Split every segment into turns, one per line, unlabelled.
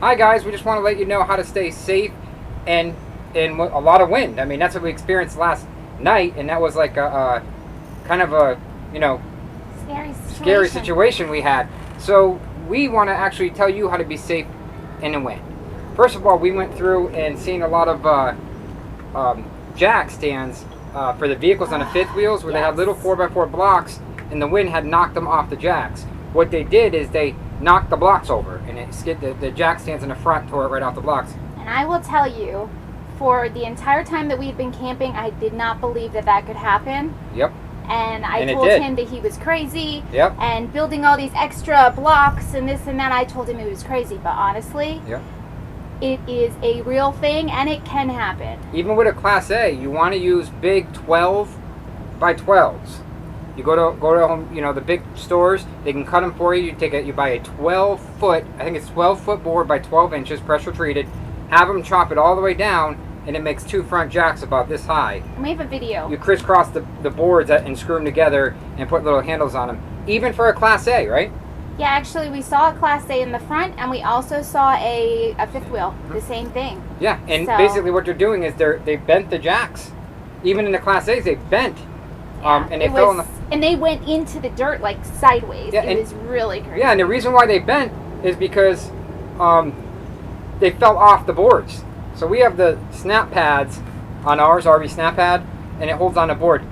Hi guys, we just want to let you know how to stay safe and in a lot of wind. I mean, that's what we experienced last night, and that was like a kind of a, scary situation we had. So we want to actually tell you how to be safe in the wind. First of all, we went through and seen a lot of jack stands for the vehicles on the fifth wheels where they had little 4x4 blocks and the wind had knocked them off the jacks. What they did is they knocked the blocks over and it skid the jack stands in the front, tore it right off the blocks.
And I will tell you, for the entire time that we've been camping, I did not believe that could happen.
Yep.
And I told him that he was crazy.
Yep.
And building all these extra blocks and this and that, I told him he was crazy. But honestly,
yep,
it is a real thing and it can happen.
Even with a Class A, you want to use big 12 by 12s. You go to home, the big stores, they can cut them for you. You buy a 12-foot, I think it's 12-foot board by 12 inches, pressure treated. Have them chop it all the way down, and it makes two front jacks about this high.
And we have a video.
You crisscross the boards and screw them together and put little handles on them. Even for a Class A, right?
Yeah, actually, we saw a Class A in the front, and we also saw a fifth wheel, the same thing.
Yeah, and basically what they're doing is they bent the jacks. Even in the Class A's, they bent.
Yeah,
and they fell on the...
And they went into the dirt, like, sideways.
Yeah,
it was really crazy.
Yeah, and the reason why they bent is because they fell off the boards. So we have the snap pads on ours, RV snap pad, and it holds on the board.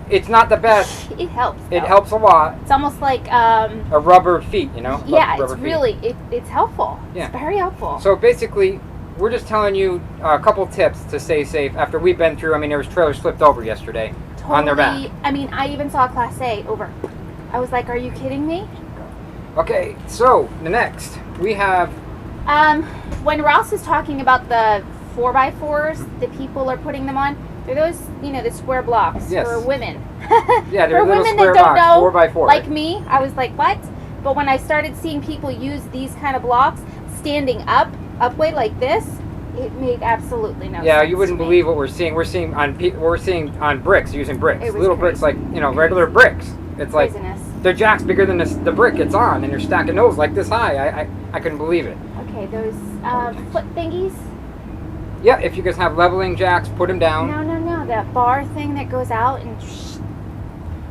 It's not the best.
It helps, though.
It helps a lot.
It's almost like...
a rubber feet,
Yeah, it's really... It's helpful.
Yeah.
It's very helpful.
So basically, we're just telling you a couple tips to stay safe after we've been through... I mean, there was trailers flipped over yesterday. On their back.
I mean, I even saw a Class A over. I was like, are you kidding me?
Okay, so the next we have...
when Ross was talking about the 4x4s that people are putting them on, they're those, the square blocks for women.
Yeah, they're
for
little
women
square
that don't
blocks,
know,
4x4.
like me, I was like, what? But when I started seeing people use these kind of blocks standing upway like this, it made absolutely no sense.
Yeah, you wouldn't believe what we're seeing. We're seeing on bricks, using bricks, little bricks like regular bricks. It's like they're jacks bigger than the brick it's on, and they're stacking those like this high. I couldn't believe it.
Okay, those foot thingies.
Yeah, if you guys have leveling jacks, put them down.
No, that bar thing that goes out and.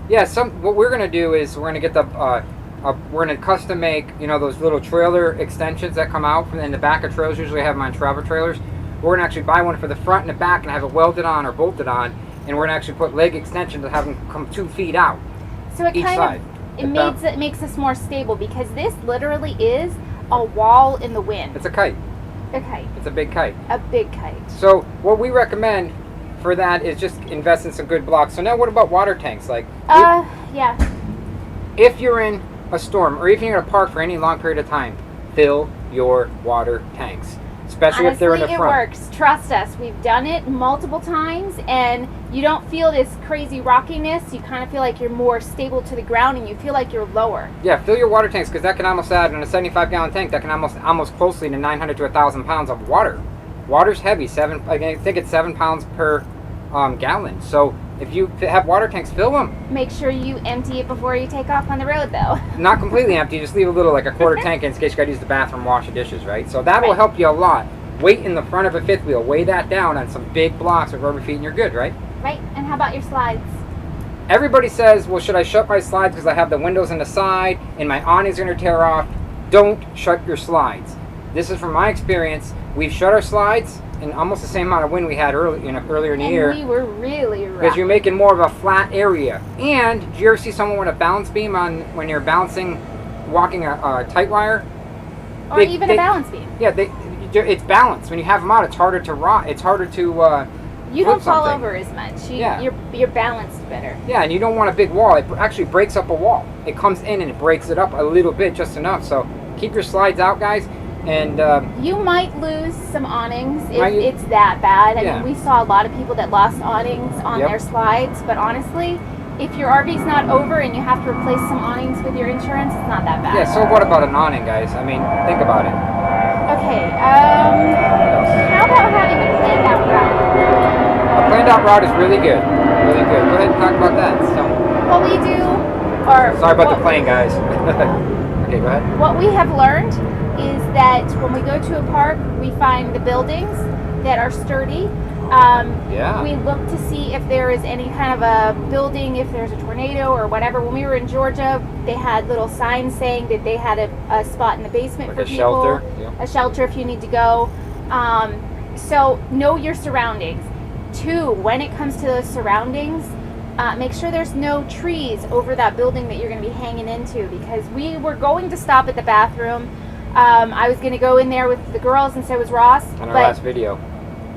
Yeah, what we're gonna do is we're gonna get we're gonna custom make those little trailer extensions that come out from in the back of trailers. Usually I have them on travel trailers. We're gonna actually buy one for the front and the back and have it welded on or bolted on, and we're gonna actually put leg extensions to have them come 2 feet out.
So it makes us more stable because this literally is a wall in the wind.
It's a kite.
A kite.
It's a big kite.
A big kite.
So what we recommend for that is just invest in some good blocks. So now what about water tanks?
Yeah.
If you're in a storm or if you're in a park for any long period of time, fill your water tanks. Especially if they're in the front.
Honestly, it works. Trust us. We've done it multiple times, and you don't feel this crazy rockiness. You kind of feel like you're more stable to the ground, and you feel like you're lower.
Yeah, fill your water tanks, because that can almost add, in a 75-gallon tank, that can almost closely to 900 to 1,000 pounds of water. Water's heavy. I think it's 7 pounds per gallon. So if you have water tanks, fill them.
Make sure you empty it before you take off on the road, though.
Not completely empty. Just leave a little, like a quarter tank in case you got to use the bathroom, wash the dishes, right? So that will help you a lot. Weight in the front of a fifth wheel. Weigh that down on some big blocks with rubber feet and you're good, right?
Right. And how about your slides?
Everybody says, well, should I shut my slides because I have the windows on the side and my awning's going to tear off? Don't shut your slides. This is from my experience. We've shut our slides in almost the same amount of wind we had earlier in the year.
We were really rough.
Because you're making more of a flat area. And did you ever see someone with a balance beam on when you're walking a tight wire?
Or even a balance beam.
Yeah, it's balanced. When you have them out, it's harder to rot. It's harder to
you don't fall over as much. You're balanced better.
Yeah, and you don't want a big wall. It actually breaks up a wall. It comes in and it breaks it up a little bit, just enough. So keep your slides out, guys. And
you might lose some awnings if it's that bad. I mean, we saw a lot of people that lost awnings on their slides. But honestly, if your RV's not over and you have to replace some awnings with your insurance, it's not that bad.
Yeah, so what about an awning, guys? I mean, think about it.
Okay, how about having a planned out route?
A planned out route is really good. Really good. Go ahead and talk about that. So,
what we do,
sorry about the plane, guys. Okay, go ahead.
What we have learned is that when we go to a park, we find the buildings that are sturdy. We look to see if there is any kind of a building, if there's a tornado or whatever. When we were in Georgia, they had little signs saying that they had a spot in the basement
like
for
a
people.
Shelter. Yeah.
A shelter if you need to go. So know your surroundings. 2, when it comes to those surroundings, make sure there's no trees over that building that you're going to be hanging into, because we were going to stop at the bathroom. I was going to go in there with the girls, and so was Ross.
On our last video.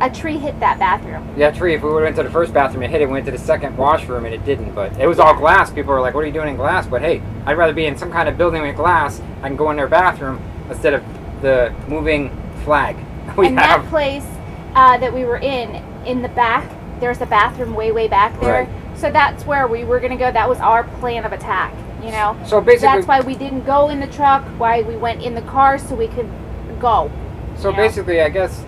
A tree hit that bathroom.
Yeah, tree. If we went to the first bathroom, it hit it. We went to the second washroom, and it didn't. But it was all glass. People were like, "What are you doing in glass?" But hey, I'd rather be in some kind of building with glass. I can go in their bathroom instead of the moving flag
that place that we were in the back, there's a bathroom way back there.
Right.
So that's where we were going to go. That was our plan of attack, you know.
So basically,
that's why we didn't go in the truck, why we went in the car, so we could go.
So basically, I guess,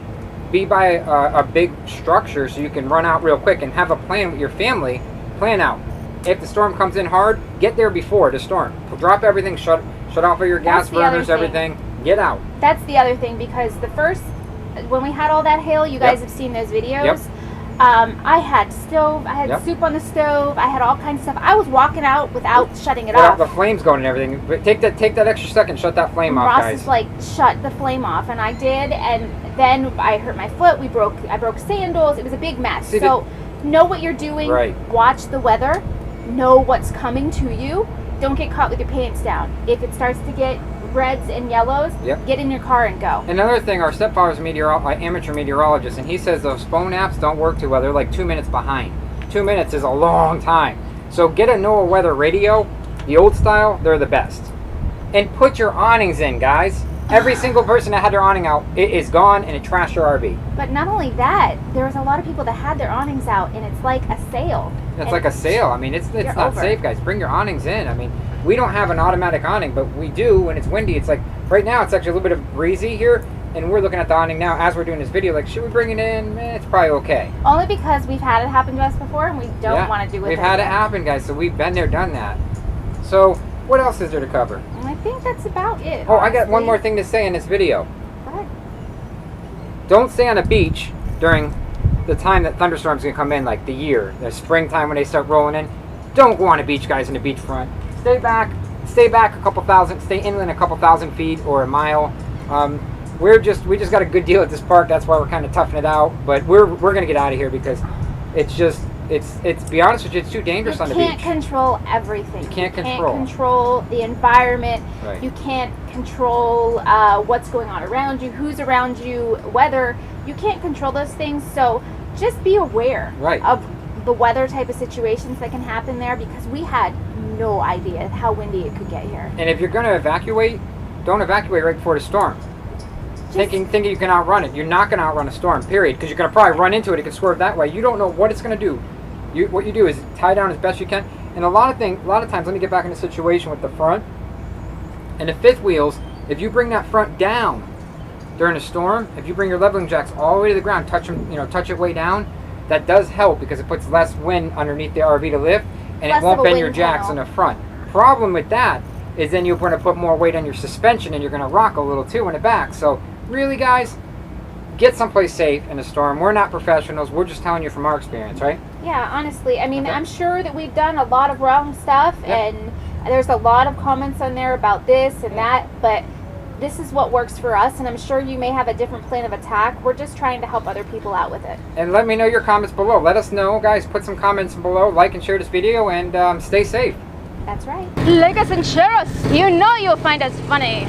be by a big structure so you can run out real quick and have a plan with your family. Plan out. If the storm comes in hard, get there before the storm. Drop everything, shut off all your gas burners, everything. Get out.
That's the other thing, because when we had all that hail, you guys have seen those videos.
Yep.
I had stove, I had soup on the stove, I had all kinds of stuff. I was walking out without shutting it off.
The flame's going and everything. But take that extra second, shut that flame off,
Ross
guys.
is like, shut the flame off, and I did, and then I hurt my foot. I broke sandals. It was a big mess. So know what you're doing.
Right.
Watch the weather. Know what's coming to you. Don't get caught with your pants down. If it starts to get reds and yellows, get in your car and go.
Another thing, our stepfather's amateur meteorologist, and he says those phone apps don't work too well. They're like 2 minutes behind. 2 minutes is a long time. So get a NOAA weather radio, the old style. They're the best. And put your awnings in, guys. Every single person that had their awning out, it is gone, and it trashed your RV.
But not only that, there was a lot of people that had their awnings out, and it's like a sail.
It's like a sail. I mean, it's not safe, guys. Bring your awnings in. I mean, we don't have an automatic awning, but we do when it's windy. It's like, right now, it's actually a little bit of breezy here, and we're looking at the awning now as we're doing this video, like, should we bring it in? It's probably okay.
Only because we've had it happen to us before, and we don't want to do it.
We've had it happen, guys, so we've been there, done that. So, what else is there to cover?
I think that's about it.
Oh, honestly. I got one more thing to say in this video.
Go ahead.
Don't stay on a beach during the time that thunderstorms can come in, like the springtime when they start rolling in. Don't go on a beach, guys, in the beachfront. Stay back a couple thousand, stay inland a couple thousand feet or a mile. We just got a good deal at this park. That's why we're kind of toughing it out. But we're gonna get out of here because it's be honest with you, it's too dangerous on the beach.
You can't control everything.
You can't
control the environment.
Right.
You can't control what's going on around you, who's around you, weather. You can't control those things. So just be aware of the weather type of situations that can happen there, because we had no idea how windy it could get here.
And if you're going to evacuate, don't evacuate right before the storm. Thinking you can outrun it. You're not going to outrun a storm, period, because you're going to probably run into it. It can swerve that way. You don't know what it's going to do. What you do is tie down as best you can. And a lot of times, let me get back in the situation with the front and the fifth wheels. If you bring that front down during a storm, if you bring your leveling jacks all the way to the ground, touch it way down, that does help because it puts less wind underneath the RV to lift, and it won't bend your jacks in the front. Problem with that is then you're going to put more weight on your suspension, and you're going to rock a little too in the back. So really, guys, get someplace safe in a storm. We're not professionals. We're just telling you from our experience, right?
Yeah, honestly. I mean, I'm sure that we've done a lot of wrong stuff, and there's a lot of comments on there about this and that, but this is what works for us, and I'm sure you may have a different plan of attack. We're just trying to help other people out with it. And
let me know your comments below. Let us know, guys. Put some comments below. Like and share this video, and stay safe.
That's right.
Like us and share us. You know you'll find us funny.